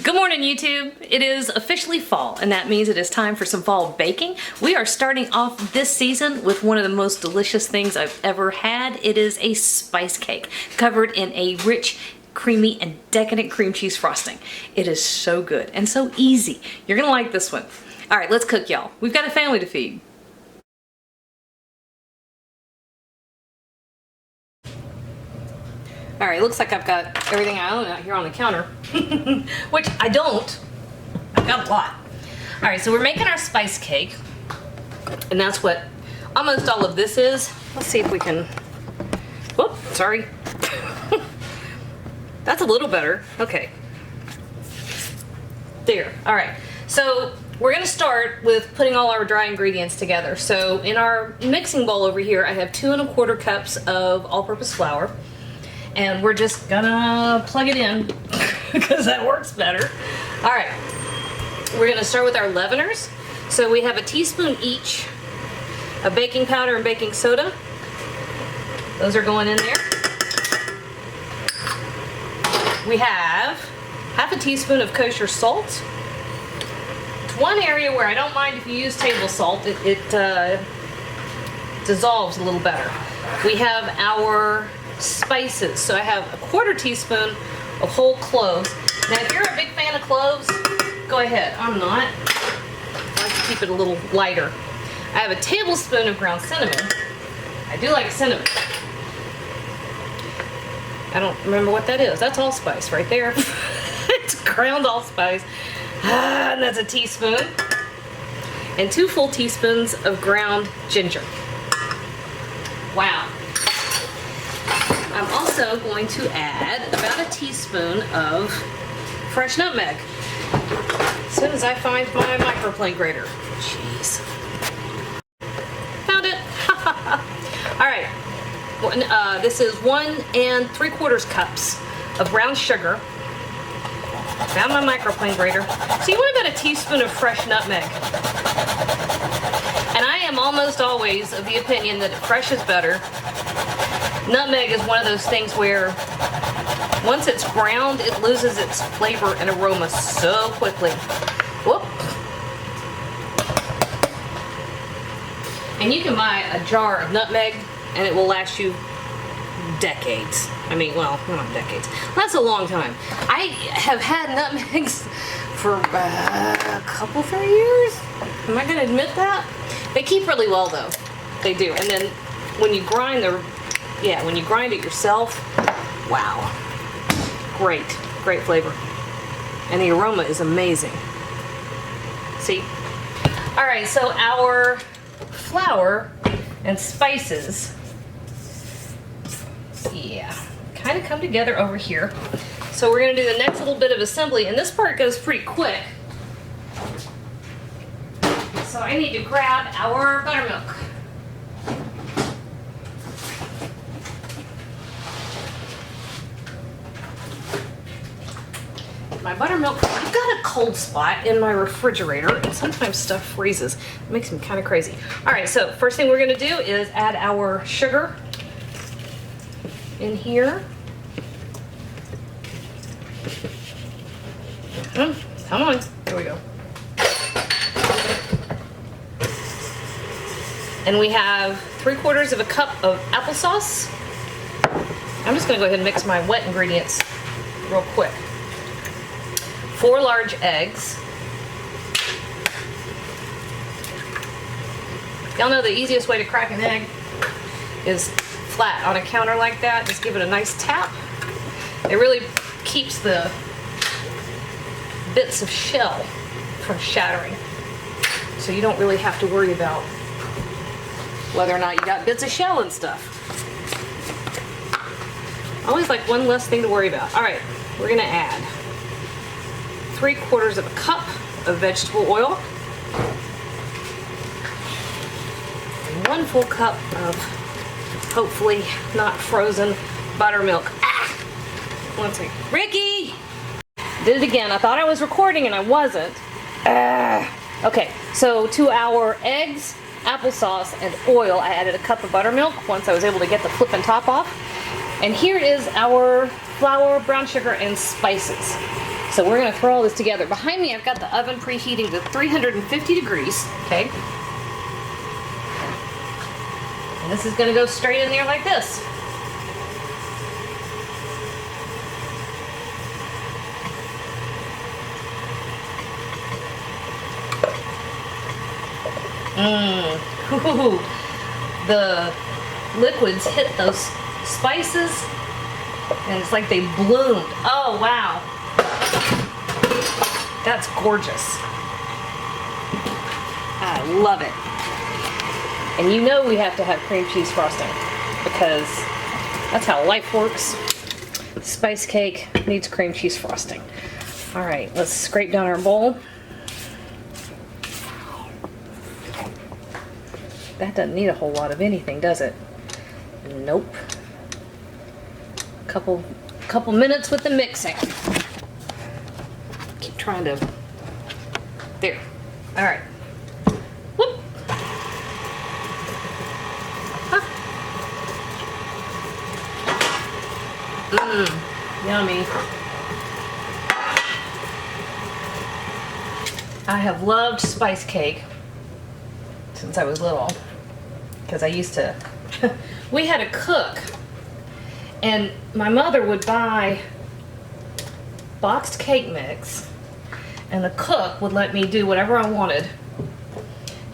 Good morning, YouTube. It is officially fall, and that means it is time for some fall baking. We are starting off this season with one of the most delicious things I've ever had. It is a spice cake covered in a rich, creamy, and decadent cream cheese frosting. It is so good and so easy. You're gonna like this one. All right, let's cook, y'all. We've got a family to feed. All right, looks like I've got everything I own out here on the counter, which I don't. I've got a lot. All right, so we're making our spice cake, and that's what almost all of this is. Let's see if we can, whoop, sorry. That's a little better, okay. There, all right. So we're gonna start with putting all our dry ingredients together. So in our mixing bowl over here, I have 2 1/4 cups of all-purpose flour. And we're just gonna plug it in because that works better. All right, we're gonna start with our leaveners. So we have a teaspoon each of baking powder and baking soda. Those are going in there. We have 1/2 teaspoon of kosher salt. It's one area where I don't mind if you use table salt. It dissolves a little better. We have our spices. So I have 1/4 teaspoon of whole cloves. Now if you're a big fan of cloves, go ahead. I'm not. I like to keep it a little lighter. I have a tablespoon of ground cinnamon. I do like cinnamon. I don't remember what that is. That's allspice right there. It's ground allspice. And that's a teaspoon. And 2 full teaspoons of ground ginger. Wow. I'm also going to add about a teaspoon of fresh nutmeg. As soon as I find my microplane grater. Jeez. Found it. All right. This is 1 3/4 cups of brown sugar. Found my microplane grater. So you want about a teaspoon of fresh nutmeg. And I am almost always of the opinion that fresh is better. Nutmeg is one of those things where once it's ground, it loses its flavor and aroma so quickly. Whoop. And you can buy a jar of nutmeg and it will last you decades. I mean, well, not decades. That's a long time. I have had nutmegs for a couple, 3 years. Am I going to admit that? They keep really well though. They do. And then when you grind when you grind it yourself, wow. Great flavor. And the aroma is amazing. See? All right, so our flour and spices, kind of come together over here. So we're gonna do the next little bit of assembly, and this part goes pretty quick. So I need to grab our buttermilk. My buttermilk, I've got a cold spot in my refrigerator and sometimes stuff freezes. It makes me kind of crazy. All right, so first thing we're gonna do is add our sugar in here. Come on, here we go. And we have 3/4 of a cup of applesauce. I'm just gonna go ahead and mix my wet ingredients real quick. 4 large eggs. Y'all know the easiest way to crack an egg is flat on a counter like that. Just give it a nice tap. It really keeps the bits of shell from shattering. So you don't really have to worry about whether or not you got bits of shell and stuff. Always like one less thing to worry about. All right, we're gonna add 3/4 of a cup of vegetable oil, and 1 full cup of hopefully not frozen buttermilk. Let's see. Ricky! Did it again. I thought I was recording and I wasn't. Okay, so to our eggs, applesauce, and oil, I added a cup of buttermilk once I was able to get the flipping top off. And here is our flour, brown sugar, and spices. So we're gonna throw all this together. Behind me, I've got the oven preheating to 350 degrees, okay? And this is gonna go straight in there like this. Ooh. The liquids hit those spices and it's like they bloomed. Oh, wow. That's gorgeous. I love it. And you know we have to have cream cheese frosting because that's how life works. Spice cake needs cream cheese frosting. All right, let's scrape down our bowl. That doesn't need a whole lot of anything, does it? Nope. Couple minutes with the mixing. Keep trying to. There. All right. Whoop. Huh. Yummy. I have loved spice cake since I was little, because I used to, we had a cook, and my mother would buy boxed cake mix, and the cook would let me do whatever I wanted,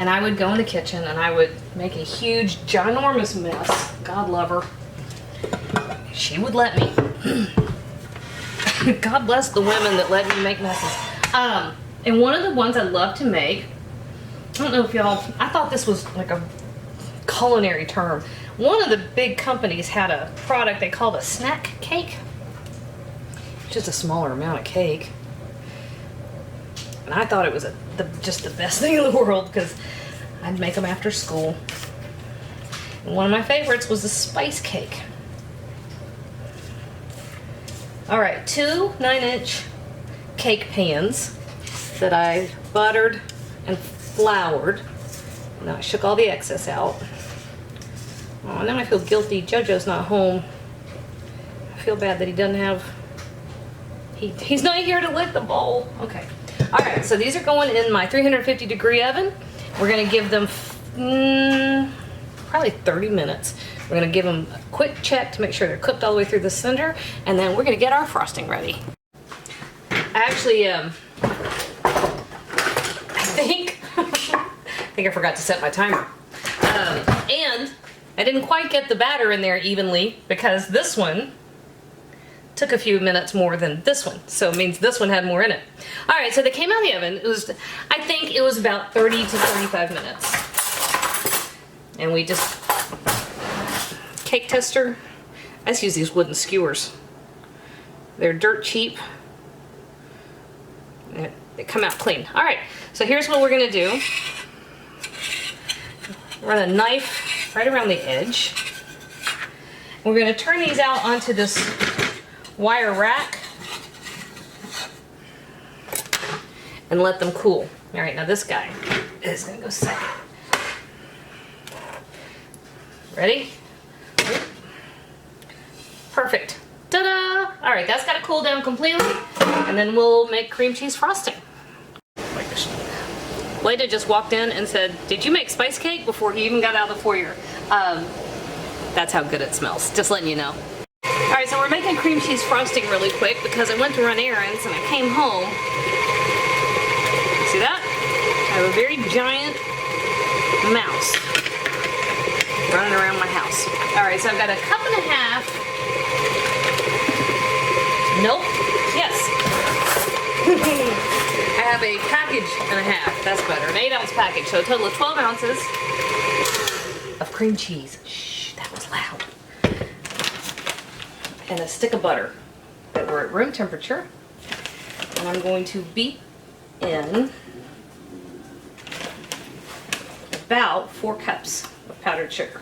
and I would go in the kitchen and I would make a huge, ginormous mess. God love her. She would let me. God bless the women that let me make messes. And one of the ones I love to make, I don't know if y'all, I thought this was like a culinary term. One of the big companies had a product they called a snack cake. Just a smaller amount of cake. And I thought it was just the best thing in the world because I'd make them after school. And one of my favorites was the spice cake. All right, 2 9-inch cake pans that I buttered and floured. Now I shook all the excess out. Oh, now I feel guilty. JoJo's not home. I feel bad that he doesn't have. He's not here to lick the bowl. Okay. All right. So these are going in my 350 degree oven. We're gonna give them probably 30 minutes. We're gonna give them a quick check to make sure they're cooked all the way through the center, and then we're gonna get our frosting ready. I actually I think I forgot to set my timer. And I didn't quite get the batter in there evenly because this one took a few minutes more than this one. So it means this one had more in it. All right, so they came out of the oven. I think it was about 30 to 35 minutes. And we just, cake tester. I just use these wooden skewers. They're dirt cheap. They come out clean. All right, so here's what we're gonna do. Run a knife right around the edge. We're gonna turn these out onto this wire rack and let them cool. All right, now this guy is gonna go second. Ready? Perfect. Ta-da! All right, that's gotta cool down completely, and then we'll make cream cheese frosting. Like this. Leda just walked in and said, "Did you make spice cake?" before he even got out of the foyer. That's how good it smells, just letting you know. All right, so we're making cream cheese frosting really quick because I went to run errands and I came home. See that? I have a very giant mouse running around my house. All right, so I've got a cup and a half. Nope. Yes. I have a package and a half. That's better. An 8-ounce package. So a total of 12 ounces of cream cheese. Shh, that was loud. And a stick of butter that were at room temperature. And I'm going to beat in about 4 cups of powdered sugar.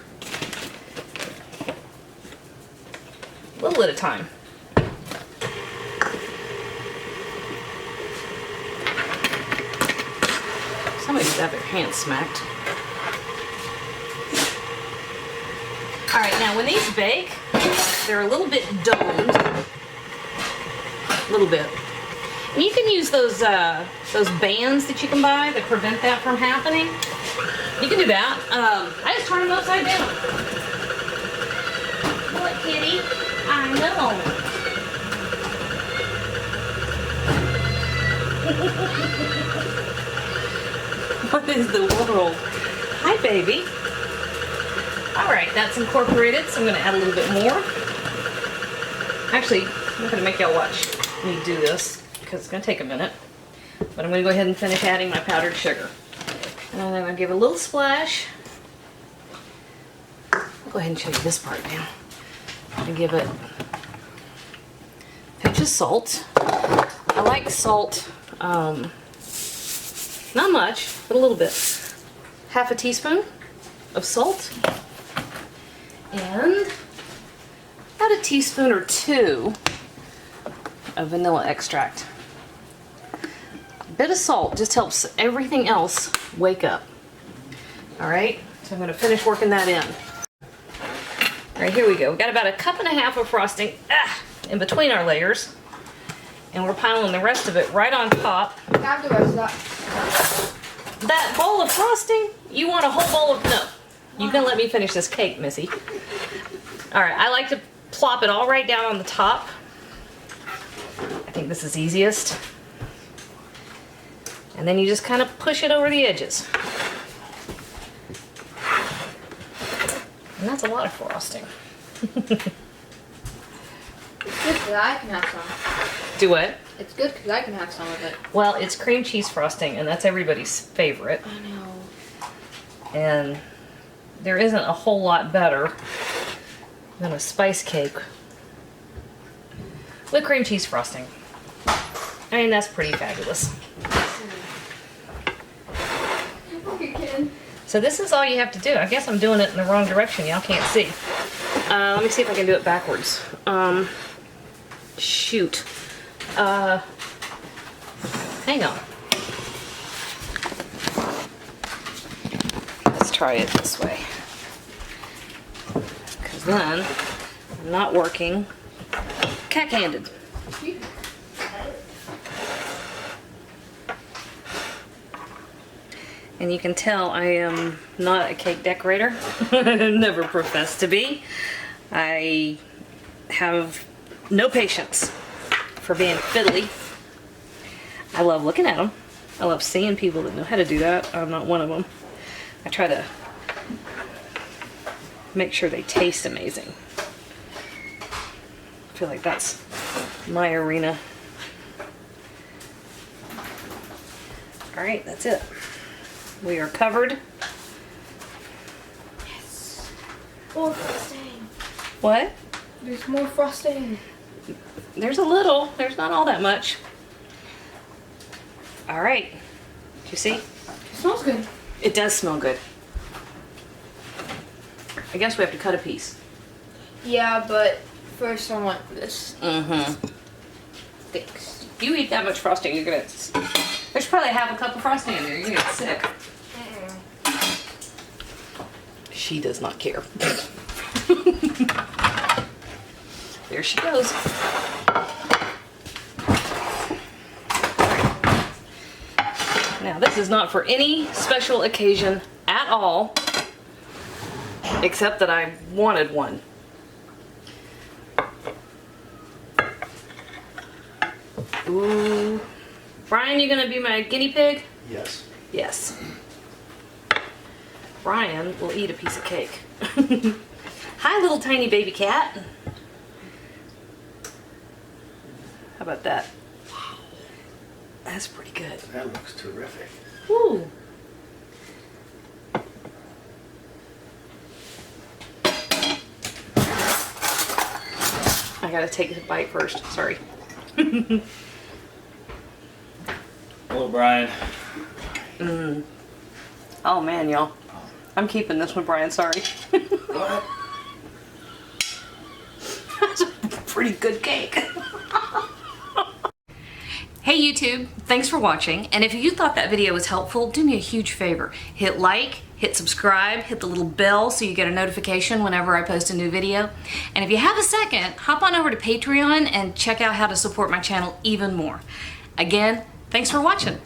A little at a time. Somebody should have their hands smacked. All right, now when these bake, they're a little bit domed. A little bit. And you can use those bands that you can buy that prevent that from happening. You can do that. I just turn them upside down. What, kitty? I know. What is the world? Hi, baby. All right, that's incorporated, so I'm going to add a little bit more. Actually, I'm not going to make y'all watch me do this because it's going to take a minute. But I'm going to go ahead and finish adding my powdered sugar. And I'm going to give a little splash. I'll go ahead and show you this part now. And give it a pinch of salt. I like salt, not much, but a little bit. Half a teaspoon of salt. And about a teaspoon or 2 of vanilla extract. A bit of salt just helps everything else wake up. All right, so I'm going to finish working that in. All right, here we go. We've got about a cup and a half of frosting in between our layers. And we're piling the rest of it right on top. Not the rest of that. That bowl of frosting, you want a whole bowl of, no. You can let me finish this cake, Missy. All right, I like to plop it all right down on the top. I think this is easiest. And then you just kind of push it over the edges. And that's a lot of frosting. It's good because I can have some. Do what? It's good because I can have some of it. Well, it's cream cheese frosting, and that's everybody's favorite. I know. And there isn't a whole lot better than a spice cake with cream cheese frosting. I mean, that's pretty fabulous. Okay, kid. So this is all you have to do. I guess I'm doing it in the wrong direction. Y'all can't see. Let me see if I can do it backwards. Shoot. Hang on. Let's try it this way. Because then I'm not working cack-handed. And you can tell I am not a cake decorator. Never professed to be. I have no patience for being fiddly. I love looking at them. I love seeing people that know how to do that. I'm not one of them. I try to make sure they taste amazing. I feel like that's my arena. All right, that's it. We are covered. Yes. More frosting. What? There's more frosting. There's a little. There's not all that much. All right. Do you see? It smells good. It does smell good. I guess we have to cut a piece. Yeah, but first I want this. Mm-hmm. Thanks. If you eat that much frosting, you're gonna... There's probably half a cup of frosting in there. You're gonna get sick. She does not care. There she goes. Now this is not for any special occasion at all, except that I wanted one. Ooh. Brian, you gonna be my guinea pig? Yes. Yes. Brian will eat a piece of cake. Hi, little tiny baby cat. How about that? That's pretty good. That looks terrific. Woo. I gotta take a bite first. Sorry. Hello, Brian. Oh man, y'all. I'm keeping this one, Brian. Sorry. What? That's a pretty good cake. Hey YouTube, thanks for watching, and if you thought that video was helpful, do me a huge favor. Hit like, hit subscribe, hit the little bell so you get a notification whenever I post a new video. And if you have a second, hop on over to Patreon and check out how to support my channel even more. Again, thanks for watching.